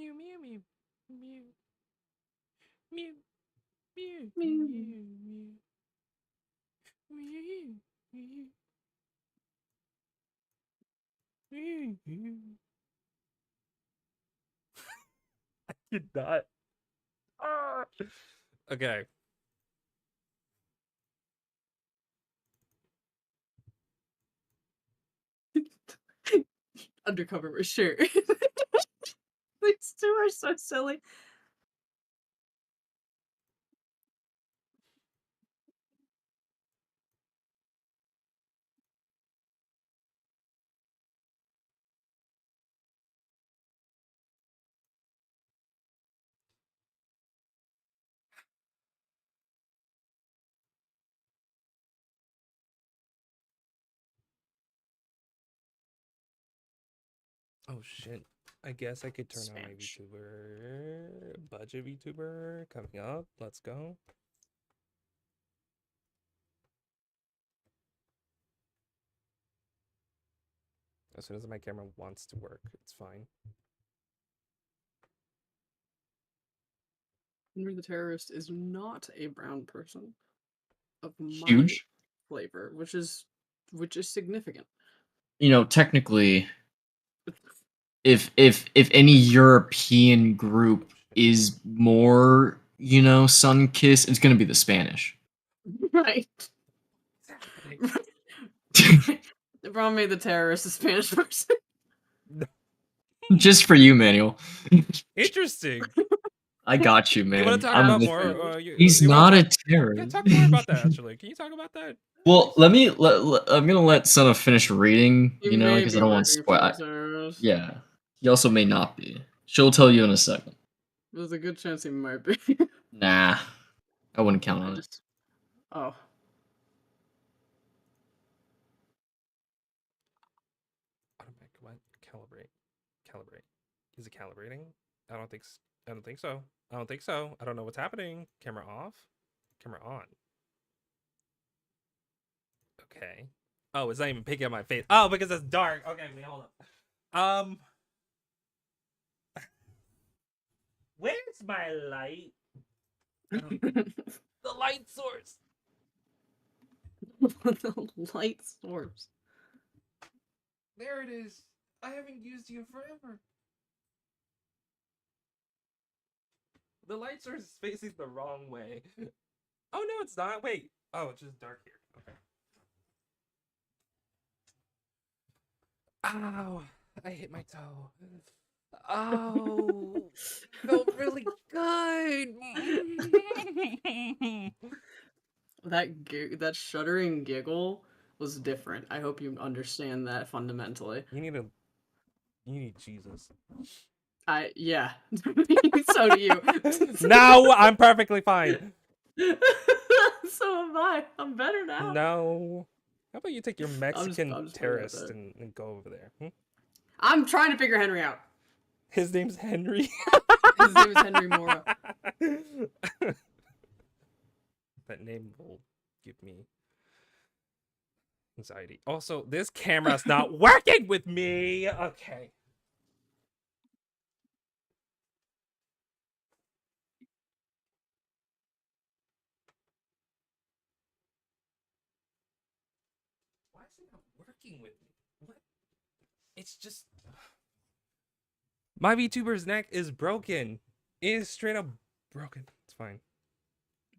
Mew mew mew mew mew mew Mew. mew mew mew mew mew. I did not. Ah. Okay. Undercover with shirt. These two are so silly. Oh shit. I guess I could turn on my Spanish. VTuber. Budget VTuber coming up. Let's go. As soon as my camera wants to work, it's fine. Henry the Terrorist is not a brown person of my Huge. flavor, which is significant. You know, technically, if any European group is more, you know, sun-kissed, it's gonna be the Spanish. Right. Ron made the terrorist a Spanish person. Just for you, Manuel. Interesting. I got you, man. You want to talk I'm about with more? you. He's not a terrorist. Yeah, talk more about that. Actually, can you talk about that? Well, I'm gonna let Sana finish reading, He you know, may because be I don't want to working for spoil. the terrorist. Yeah, he also may not be. She'll tell you in a second. There's a good chance he might be. Nah, I wouldn't count on it. Oh. Automatic what? Calibrate. Is it calibrating? I don't think so. I don't think so. I don't know what's happening. Camera off. Camera on. Okay. Oh, it's not even picking up my face. Oh, because it's dark. Okay, wait, hold up. Where's my light? The light source. The light source. There it is. I haven't used you forever. The light source is facing the wrong way. Oh no, it's not. Wait. Oh, it's just dark here. Okay. Ow! I hit my toe. Oh, felt really good. That shuddering giggle was different. I hope you understand that fundamentally. You need Jesus. Yeah. So do you. No, I'm perfectly fine. So am I. I'm better now. No. How about you take your I'm Mexican just terrorist and go over there? Hmm? I'm trying to figure Henry out. His name's Henry. His name is Henry Mora. That name will give me anxiety. Also, this camera's not working with me. Okay. Why is it not working with me? What? It's just my VTuber's neck is broken. It is straight up broken. It's fine.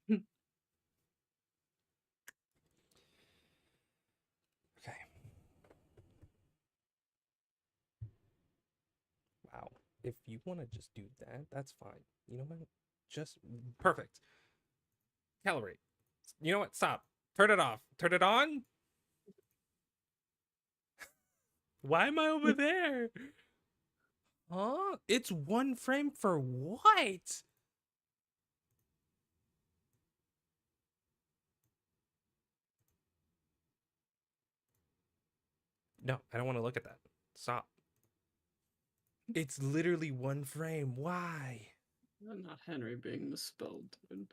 Okay. Wow. If you want to just do that, that's fine. You know what? Just perfect. Calibrate. You know what? Stop. Turn it off. Turn it on. Why am I over there? Huh? It's one frame for what? No, I don't want to look at that. Stop. It's literally one frame. Why? Not Henry being misspelled, dude.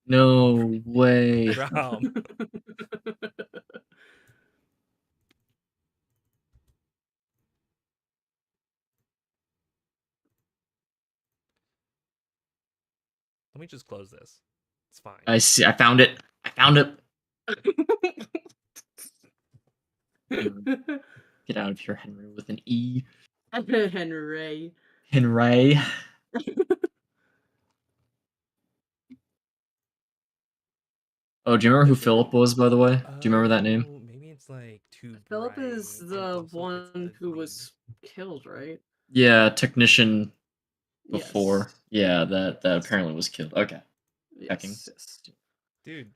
No way. Let me just close this. It's fine. I see. I found it. I found it. Get out of here, Henry, with an E. Henry. Henry. Oh, do you remember who Philip was, by the way? Do you remember that name? Oh, maybe it's like too Philip bright. is and the also it's one who ugly. was killed, right? Yeah, technician before. Yes. Yeah, that Yes. apparently was killed. Okay. Checking. Yes. Dude.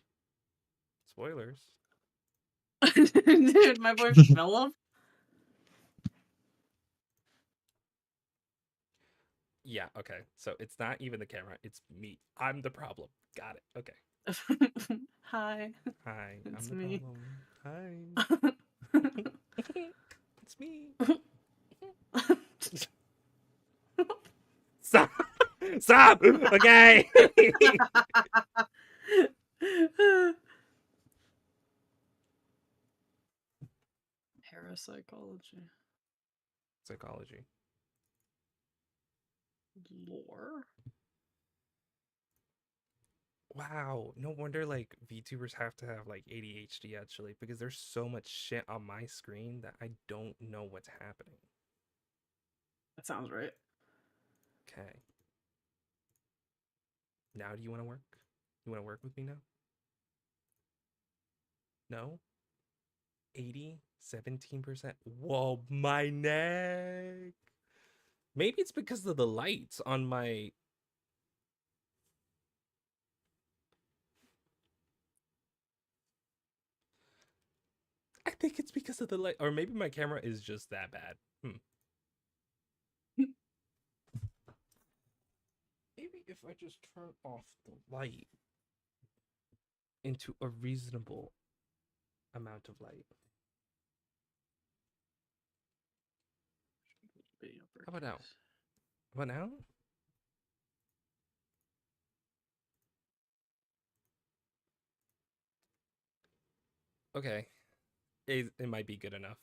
Spoilers. Dude, my boy Philip. Yeah, okay. So it's not even the camera, it's me. I'm the problem. Got it. Okay. Hi. Hi, It's I'm the me. problem. Hi. It's me. Stop. Stop. Okay. Parapsychology. Psychology. Lore. Wow. No wonder like VTubers have to have like ADHD actually, because there's so much shit on my screen that I don't know what's happening. That sounds right. Okay. Now do you want to work? You want to work with me now? No? 80? 17%? Whoa, my neck. Maybe it's because of the lights on my... I think it's because of the light. Or maybe my camera is just that bad. Maybe if I just turn off the light into a reasonable amount of light. How about now? How about now? Okay. It might be good enough.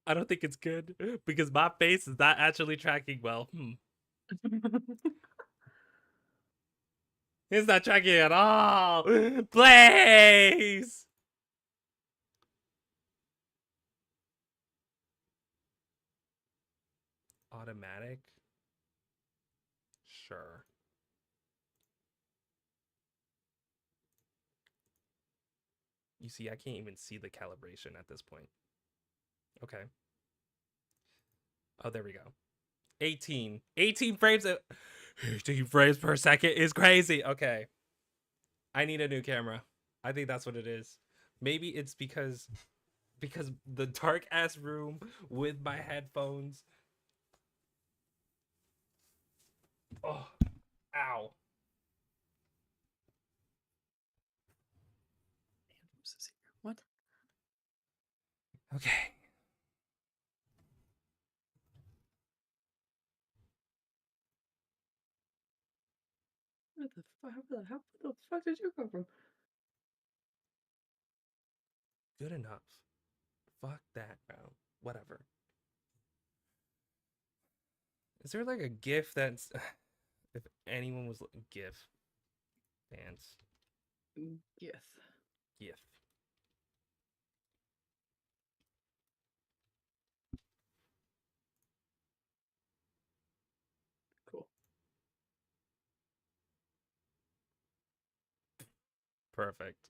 I don't think it's good because my face is not actually tracking well. It's not tracking at all. Please. Automatic. Sure. You see, I can't even see the calibration at this point. Okay. Oh, there we go. 18. 18 frames. 18 frames per second is crazy. Okay. I need a new camera. I think that's what it is. Maybe it's because the dark ass room with my headphones. Oh, ow. What? Okay. How the fuck did you come from? Good enough. Fuck that, bro. Whatever. Is there like a GIF that's if anyone was GIF fans Yes. GIF. Cool. Perfect.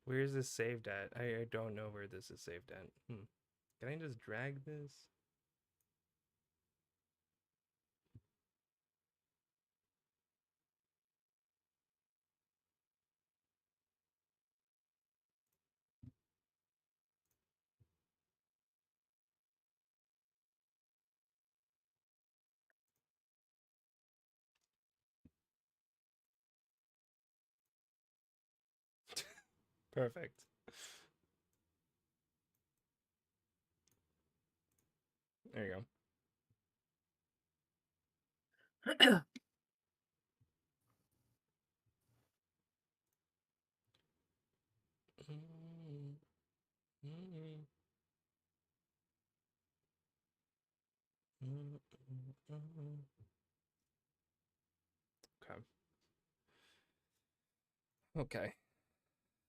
Where is this saved at? I don't know where this is saved at. Can I just drag this? Perfect. There you go. Okay. Okay.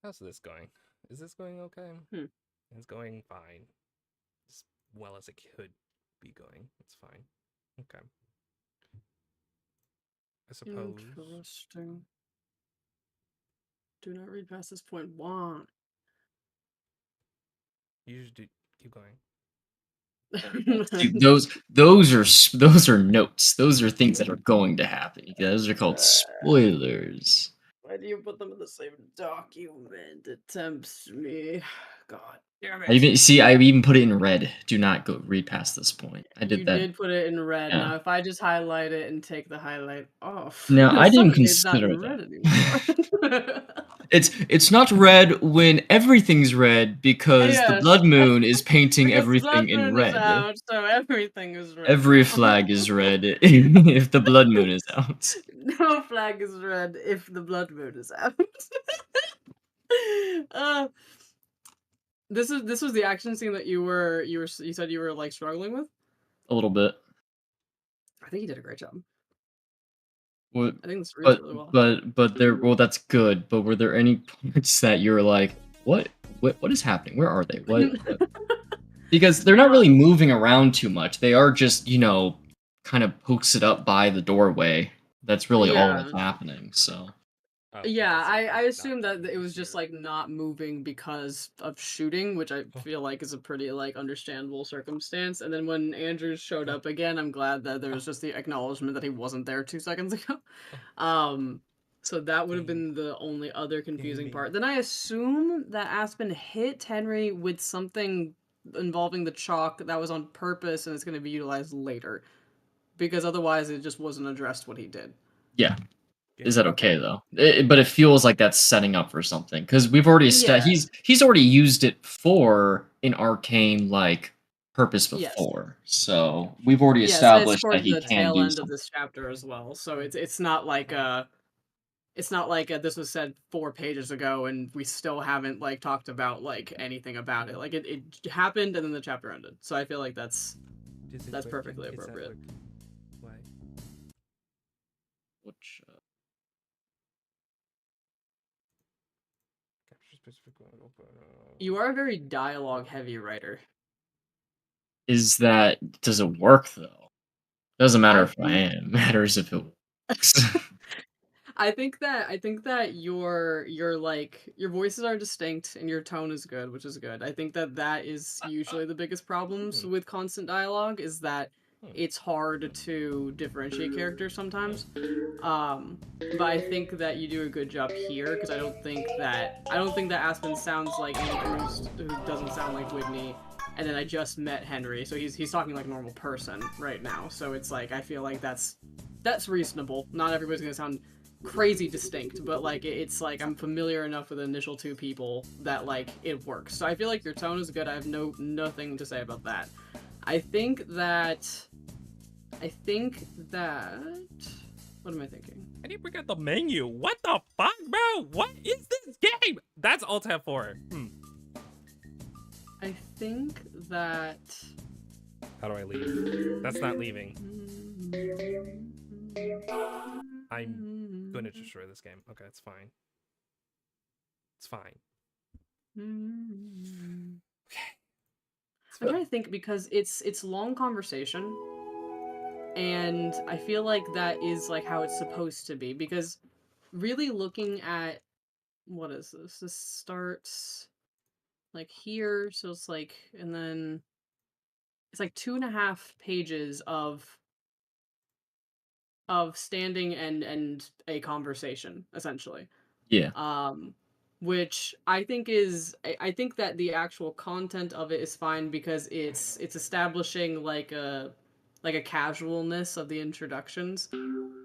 How's this going? Is this going okay? It's going fine. As well as it could be going. It's fine. Okay. I suppose. Interesting. Do not read past this point. Why? You should keep going. Dude, those are notes. Those are things that are going to happen. Those are called spoilers. Why do you put them in the same document? It tempts me. God damn I it. even put it in red. Do not go read past this point. I did You that. did put it in red. Yeah. Now, if I just highlight it and take the highlight off, No, I didn't suddenly it's not consider in red that. anymore. It's not red when everything's red because the Yes, blood moon is painting because the everything blood in moon is red. out, so everything is red. Every now. flag is red if the blood moon is out. No flag is red if the blood moon is out. This was the action scene that you said you were like struggling with. A little bit. I think you did a great job. What, I think this reads really well. but there. Well, that's good. But were there any parts that you were like, what is happening? Where are they? What? Because they're not really moving around too much. They are just, kind of posted up by the doorway. That's really all that's happening. So. Oh, Yeah, I not assume that it was just here. like not moving because of shooting, which I feel like is a pretty like understandable circumstance. And then when Andrews showed up again, I'm glad that there was just the acknowledgement that he wasn't there 2 seconds ago. So that would have been the only other confusing part. Then I assume that Aspen hit Henry with something involving the chalk that was on purpose and it's going to be utilized later, because otherwise it just wasn't addressed what he did. Yeah. Is that okay though? But it feels like that's setting up for something because we've already he's already used it for an arcane like purpose before, so we've already Yes, and it's established that towards he the can tail do end of something. this chapter as well. So it's not like this was said 4 pages ago and we still haven't like talked about like anything about it. Like it happened and then the chapter ended. So I feel like that's perfectly appropriate. Why? Which You are a very dialogue heavy writer. is that? Does it work though? Doesn't matter if I think- am. It matters if it works. I think that your like your voices are distinct and your tone is good, which is good. I think that is usually the biggest problems with constant dialogue is that it's hard to differentiate characters sometimes. But I think that you do a good job here because I don't think that Aspen sounds like Andrews, who doesn't sound like Whitney. And then I just met Henry, so he's talking like a normal person right now. So it's like I feel like that's reasonable. Not everybody's gonna sound crazy distinct, but like it's like I'm familiar enough with the initial 2 people that like it works. So I feel like your tone is good. I have nothing to say about that. I think that what am I thinking? I didn't bring out the menu. What the fuck, bro? What is this game? That's Alt F4. I think that. How do I leave? That's not leaving. I'm going to destroy this game. Okay, it's fine. It's fine. Okay. I'm trying to think because it's long conversation, and I feel like that is like how it's supposed to be. Because really looking at what is this? This starts like here, so it's like, and then it's like 2.5 pages of standing and a conversation essentially. Yeah. Which I think I think that the actual content of it is fine because it's establishing like a casualness of the introductions.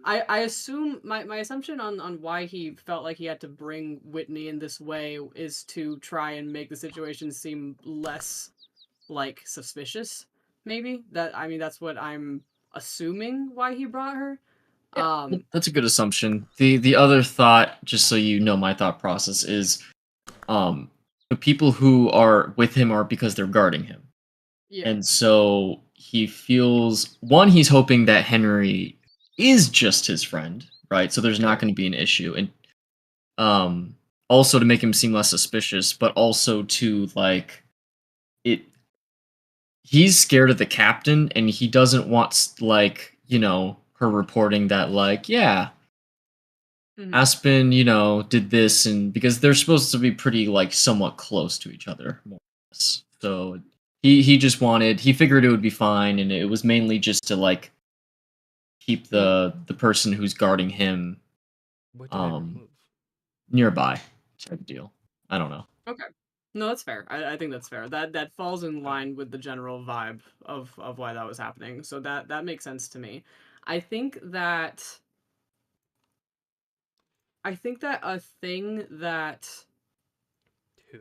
I assume my assumption on why he felt like he had to bring Whitney in this way is to try and make the situation seem less like suspicious. Maybe that's what I'm assuming why he brought her. Well, that's a good assumption. The other thought, just so you know my thought process, is the people who are with him are because they're guarding him. Yeah. And so he feels one, he's hoping that Henry is just his friend, right? So there's not going to be an issue. And also to make him seem less suspicious, but also to like it he's scared of the captain and he doesn't want like, her reporting that like, yeah, Mhm. Aspen, did this, and because they're supposed to be pretty like somewhat close to each other, more or less. So he figured it would be fine, and it was mainly just to like keep the person who's guarding him What did I remove? nearby type deal. I don't know. Okay. No, that's fair. I think that's fair. That falls in line with the general vibe of why that was happening. So that makes sense to me. I think that a thing that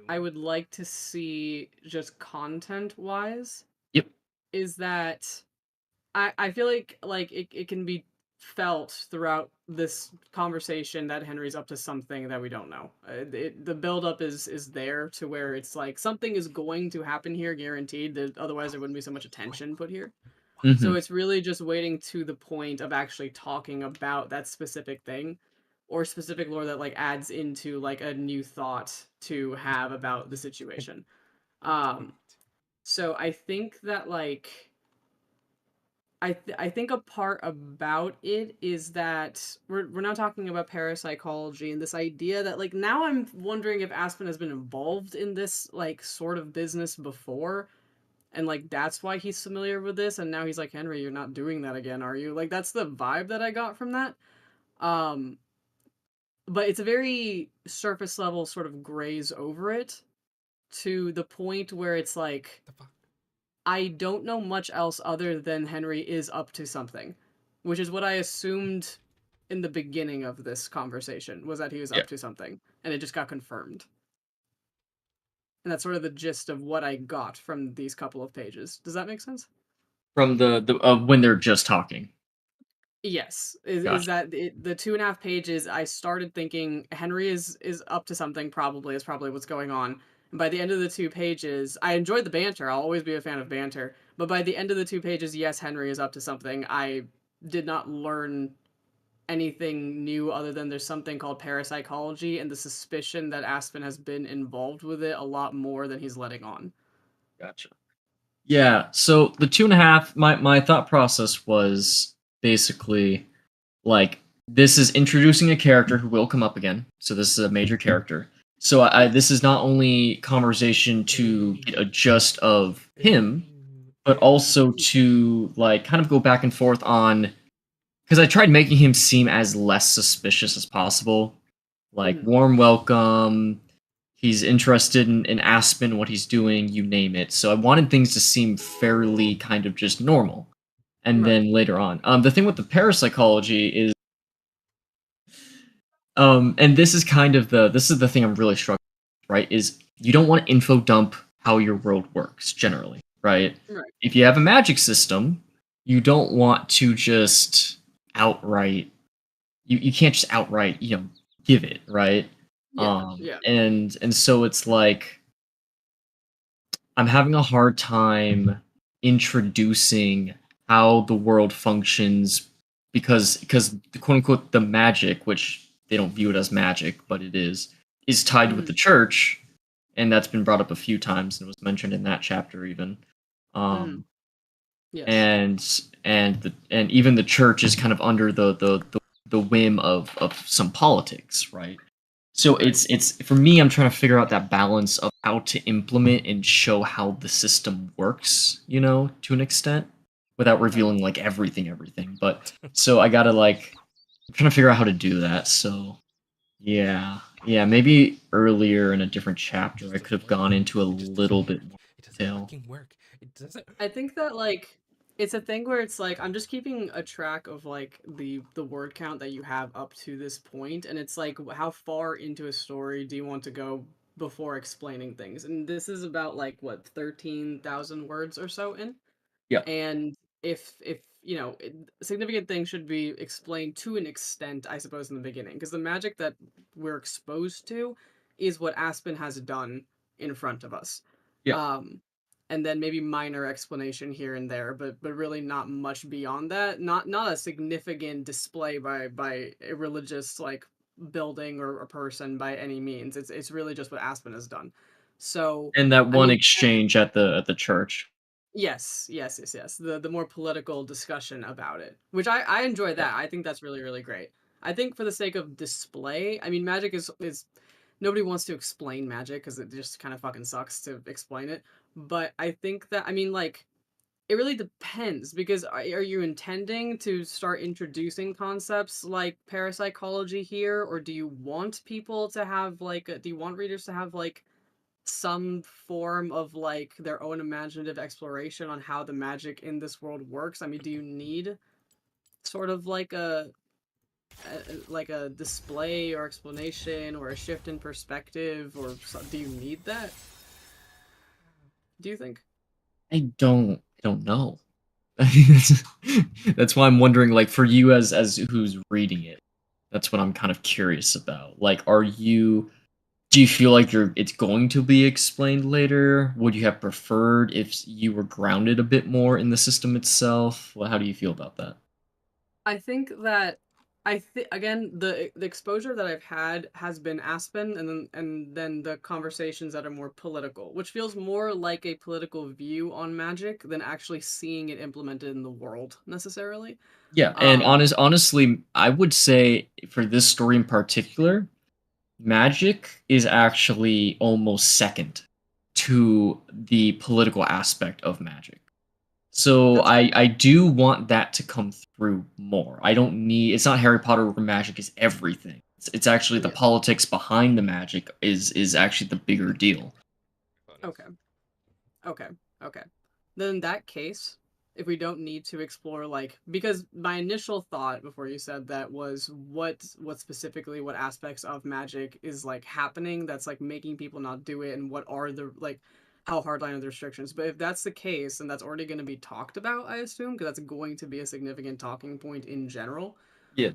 I would like to see just content wise Yep. is that I feel like it can be felt throughout this conversation that Henry's up to something that we don't know. The buildup is there to where it's like something is going to happen here, guaranteed. That otherwise there wouldn't be so much attention put here. So Mhm. it's really just waiting to the point of actually talking about that specific thing, or specific lore that like adds into like a new thought to have about the situation. So I think that like I think a part about it is that we're not talking about parapsychology and this idea that like now I'm wondering if Aspen has been involved in this like sort of business before, and like that's why he's familiar with this, and now he's like, Henry, you're not doing that again, are you? Like that's the vibe that I got from that. Um but it's a very surface level sort of graze over it to the point where it's like The fuck? I don't know much else other than Henry is up to something, which is what I assumed in the beginning of this conversation, was that he was Yeah. up to something, and it just got confirmed. And that's sort of the gist of what I got from these couple of pages. Does that make sense? From the when they're just talking. Yes, is Gotcha. that the 2.5 pages? I started thinking Henry is up to something. Probably is probably what's going on. And by the end of the 2 pages, I enjoyed the banter. I'll always be a fan of banter. But by the end of the 2 pages, yes, Henry is up to something. I did not learn anything new other than there's something called parapsychology and the suspicion that Aspen has been involved with it a lot more than he's letting on. Gotcha. Yeah. So the 2.5, my thought process was basically like this is introducing a character who will come up again. So this is a major character. So this is not only conversation to get a gist of him, but also to like kind of go back and forth on, because I tried making him seem as less suspicious as possible. Like Mhm. warm welcome. He's interested in Aspen, what he's doing, you name it. So I wanted things to seem fairly kind of just normal. And Right. then later on, the thing with the parapsychology is, and this is the thing I'm really struggling with, right? Is you don't want to info dump how your world works generally, right? Right. If you have a magic system, you don't want to just outright you can't just outright, give it, right? Yeah. Yeah. And so it's like I'm having a hard time introducing how the world functions because the quote unquote the magic, which they don't view it as magic, but it is tied with the Mhm. church, and that's been brought up a few times and was mentioned in that chapter even. Mhm. Um, Yes. and even the church is kind of under the whim of some politics, right? So Right. it's for me, I'm trying to figure out that balance of how to implement and show how the system works, to an extent, without revealing like everything. But so I gotta like I'm trying to figure out how to do that. So yeah, maybe earlier in a different chapter I could have gone into a little bit more It doesn't detail. fucking work. It doesn't. I think that like It's a thing where it's like I'm just keeping a track of like the word count that you have up to this point, and it's like how far into a story do you want to go before explaining things? And this is about like what 13,000 words or so in. Yeah. And if you know, significant things should be explained to an extent, I suppose, in the beginning, because the magic that we're exposed to is what Aspen has done in front of us. Yeah. Um, and then maybe minor explanation here and there, but really not much beyond that. Not a significant display by a religious like building or a person by any means. It's really just what Aspen has done. So And that I one mean, exchange at the church. yes. The more political discussion about it, which I enjoy Yeah. that. I think that's really really great. I think for the sake of display, I mean, magic is nobody wants to explain magic because it just kind of fucking sucks to explain it. But I think that I mean like it really depends because are you intending to start introducing concepts like parapsychology here, or do you want people to have like do you want readers to have like some form of like their own imaginative exploration on how the magic in this world works? I mean, do you need sort of like a display or explanation or a shift in perspective or do you need that? Do you think? I don't know. That's why I'm wondering, like, for you as who's reading it, that's what I'm kind of curious about. Like, do you feel like it's going to be explained later? Would you have preferred if you were grounded a bit more in the system itself? Well, how do you feel about that? I think that I think again the exposure that I've had has been Aspen and then the conversations that are more political, which feels more like a political view on magic than actually seeing it implemented in the world necessarily. Yeah, and Um honestly, I would say for this story in particular, magic is actually almost second to the political aspect of magic. So that's fair. I do want that to come through more. I don't need it's not Harry Potter where magic is everything. It's actually the Yeah. politics behind the magic is actually the bigger deal. Okay. Okay. Okay. Then in that case, if we don't need to explore like because my initial thought before you said that was what specifically what aspects of magic is like happening that's like making people not do it and what are the like how hardline are the restrictions. But if that's the case and that's already going to be talked about, I assume, because that's going to be a significant talking point in general, Yeah.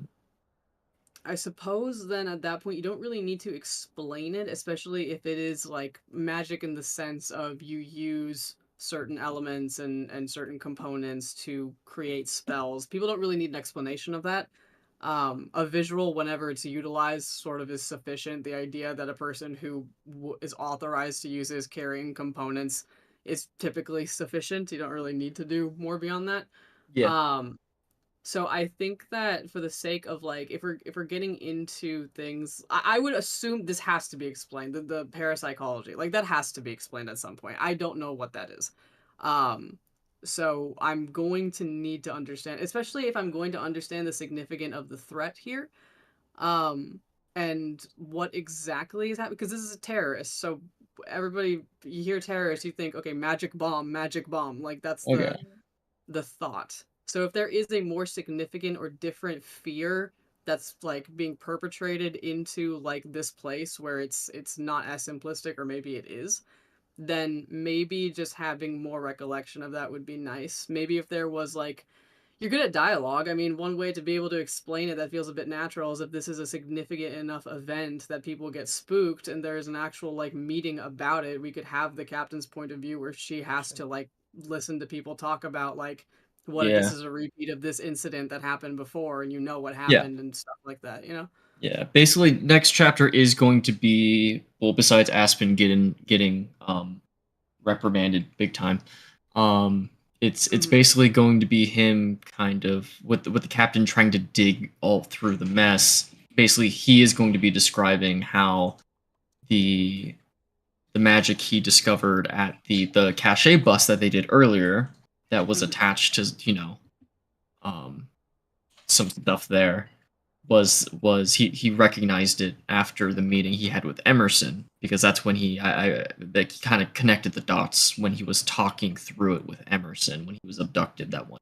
I suppose then at that point you don't really need to explain it, especially if it is like magic in the sense of you use certain elements and certain components to create spells. People don't really need an explanation of that. A visual, whenever it's utilized, sort of is sufficient. The idea that a person who is authorized to use his carrying components is typically sufficient. You don't really need to do more beyond that. Yeah. Um, so I think that for the sake of like if we're getting into things, I would assume this has to be explained. The parapsychology. Like that has to be explained at some point. I don't know what that is. Um so I'm going to need to understand, especially if I'm going to understand the significance of the threat here. Um and what exactly is happening because this is a terrorist. So everybody you hear terrorist, you think okay, magic bomb, magic bomb. Like that's Okay. the thought. So if there is a more significant or different fear that's like being perpetrated into like this place where it's not as simplistic or maybe it is, then maybe just having more recollection of that would be nice. Maybe if there was like you're good at dialogue. I mean, one way to be able to explain it that feels a bit natural is if this is a significant enough event that people get spooked and there's an actual like meeting about it. We could have the captain's point of view where she has to like listen to people talk about like what if this Yeah. is a repeat of this incident that happened before and you know what Yeah. happened and stuff like that, you know? Yeah. Basically, next chapter is going to be, well, besides Aspen getting reprimanded big time. Um, it's Mhm. basically going to be him kind of with the captain trying to dig all through the mess. Basically, he is going to be describing how the the magic he discovered at the cache bus that they did earlier that was Mhm. attached to um some stuff there. he recognized it after the meeting he had with Emerson, because that's when he kind of connected the dots when he was talking through it with Emerson when he was abducted that one.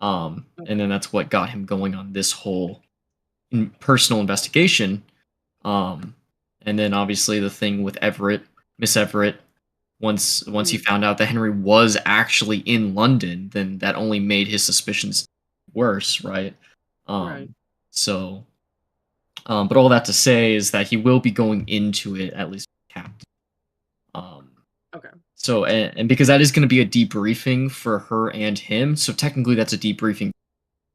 And then that's what got him going on this whole personal investigation. And then obviously the thing with Miss Everett, once he found out that Henry was actually in London, then that only made his suspicions worse, right? Right. So, but all that to say is that he will be going into it at least with Captain. Okay. So, and because that is going to be a debriefing for her and him, so technically that's a debriefing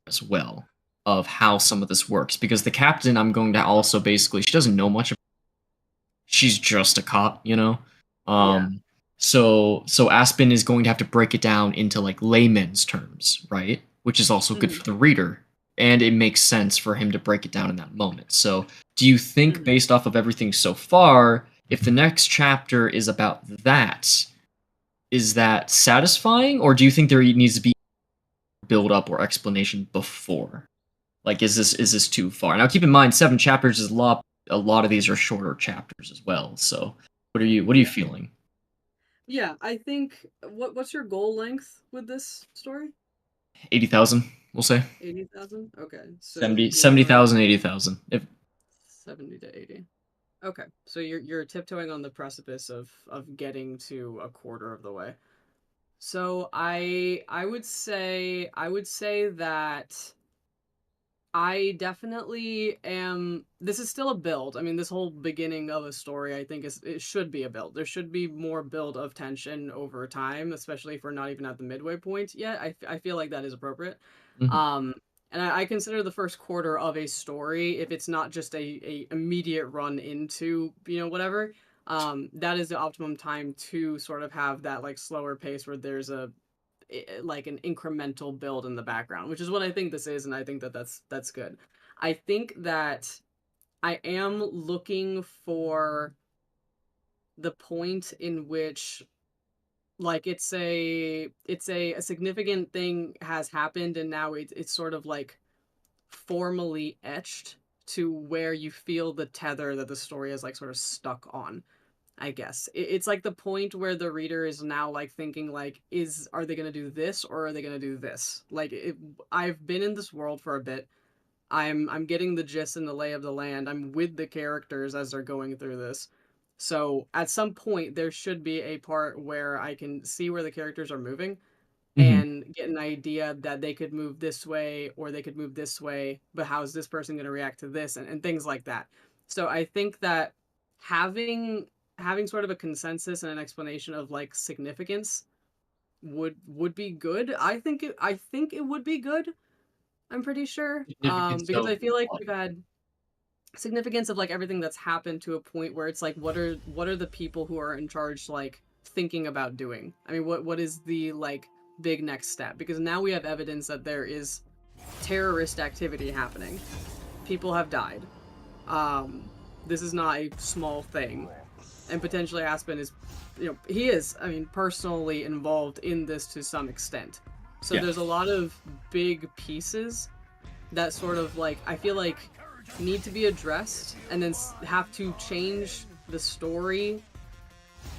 as well of how some of this works. Because the captain, I'm going to also basically, she doesn't know much. She's just a cop, you know. Yeah. So Aspen is going to have to break it down into like layman's terms, right? Which is also good for the reader, and it makes sense for him to break it down in that moment. So, do you think, based off of everything so far, if the next chapter is about that, is that satisfying, or do you think there needs to be build up or explanation before? Like, is this too far? Now, keep in mind, 7 chapters is a lot. A lot of these are shorter chapters as well. So, what are you feeling? Yeah, I think what's your goal length with this story? 80,000, we'll say. 80,000? Okay. So 70,000, 80,000. If 70 to 80. Okay. So you're tiptoeing on the precipice of getting to a quarter of the way. So I would say that I definitely am. This is still a build. I mean, this whole beginning of a story, I think, it should be a build. There should be more build of tension over time, especially if we're not even at the midway point yet. I feel like that is appropriate. Mhm. And I consider the first quarter of a story, if it's not just a immediate run into whatever, that is the optimum time to sort of have that like slower pace where there's like an incremental build in the background, which is what I think this is, and I think that that's good. I think that I am looking for the point in which like it's a significant thing has happened, and now it's sort of like formally etched to where you feel the tether that the story is like sort of stuck on. I guess it's like the point where the reader is now like thinking like, are they gonna do this or are they gonna do this? Like I've been in this world for a bit. I'm getting the gist and the lay of the land. I'm with the characters as they're going through this. So at some point there should be a part where I can see where the characters are moving Mhm. and get an idea that they could move this way or they could move this way, but how is this person going to react to this, and things like that. So I think that having sort of a consensus and an explanation of like significance would be good. I think it would be good. I'm pretty sure. Significance Because of I feel like what? we've had significance of like everything that's happened to a point where it's like what are the people who are in charge like thinking about doing. I mean, what is the like big next step, because now we have evidence that there is terrorist activity happening. People have died. This is not a small thing, and potentially Aspen is, he is, I mean, personally involved in this to some extent. So Yeah. there's a lot of big pieces that sort of like I feel like need to be addressed, and then have to change the story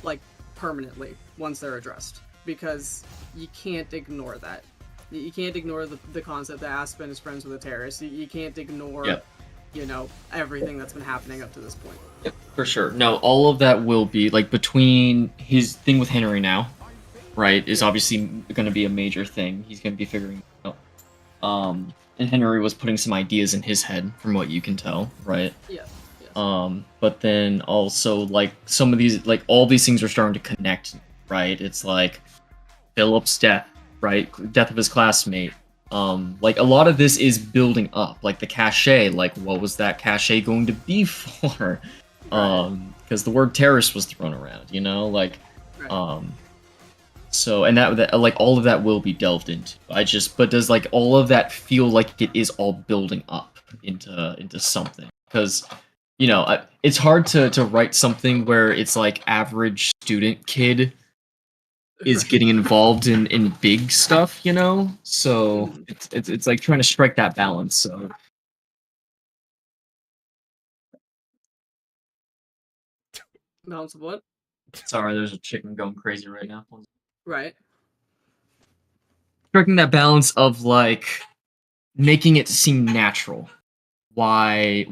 like permanently once they're addressed, because you can't ignore that. You can't ignore the concept that Aspen is friends with a terrorist. You can't ignore Yep. everything that's been happening up to this point. Yep. For sure. No, all of that will be like between his thing with Henry now, right? Is Yeah. obviously going to be a major thing. He's going to be figuring out. And Henry was putting some ideas in his head, from what you can tell, right? Yes. Yes. But then also like some of these, like all these things are starting to connect, right? It's like Philip's death, right? Death of his classmate. Like a lot of this is building up, like the cachet. Like, what was that cachet going to be for? Right. Because the word terrorist was thrown around, you know, like, Right. so and that like all of that will be delved into. But does like all of that feel like it is all building up into something? Because it's hard to write something where it's like average student kid is Right. getting involved in big stuff, you know. So Mhm. it's like trying to strike that balance. So Balance of what? Sorry, there's a chicken going crazy right now. Right. Striking that balance of like making it seem natural. Why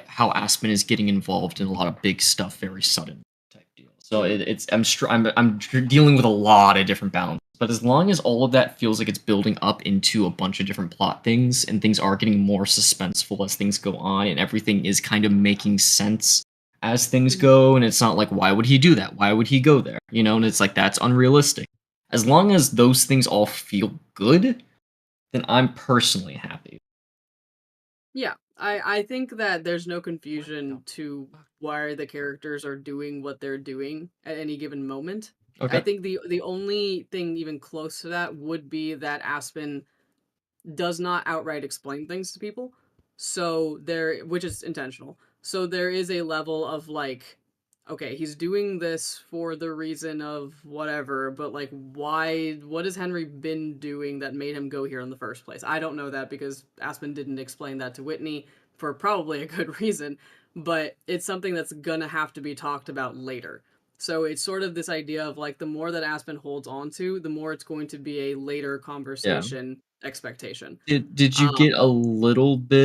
how Aspen is getting involved in a lot of big stuff very sudden type deal. So I'm dealing with a lot of different balances. But as long as all of that feels like it's building up into a bunch of different plot things and things are getting more suspenseful as things go on and everything is kind of making sense as things go and it's not like why would he do that? Why would he go there? You know, and it's like that's unrealistic. As long as those things all feel good, then I'm personally happy. Yeah, I think that there's no confusion to why the characters are doing what they're doing at any given moment. Okay. I think the only thing even close to that would be that Aspen does not outright explain things to people. So there, which is intentional. So there is a level of like, okay, he's doing this for the reason of whatever, but like, why? What has Henry been doing that made him go here in the first place? I don't know that because Aspen didn't explain that to Whitney for probably a good reason, but it's something that's gonna have to be talked about later. So it's sort of this idea of like the more that Aspen holds on to, the more it's going to be a later conversation expectation. Did you get a little bit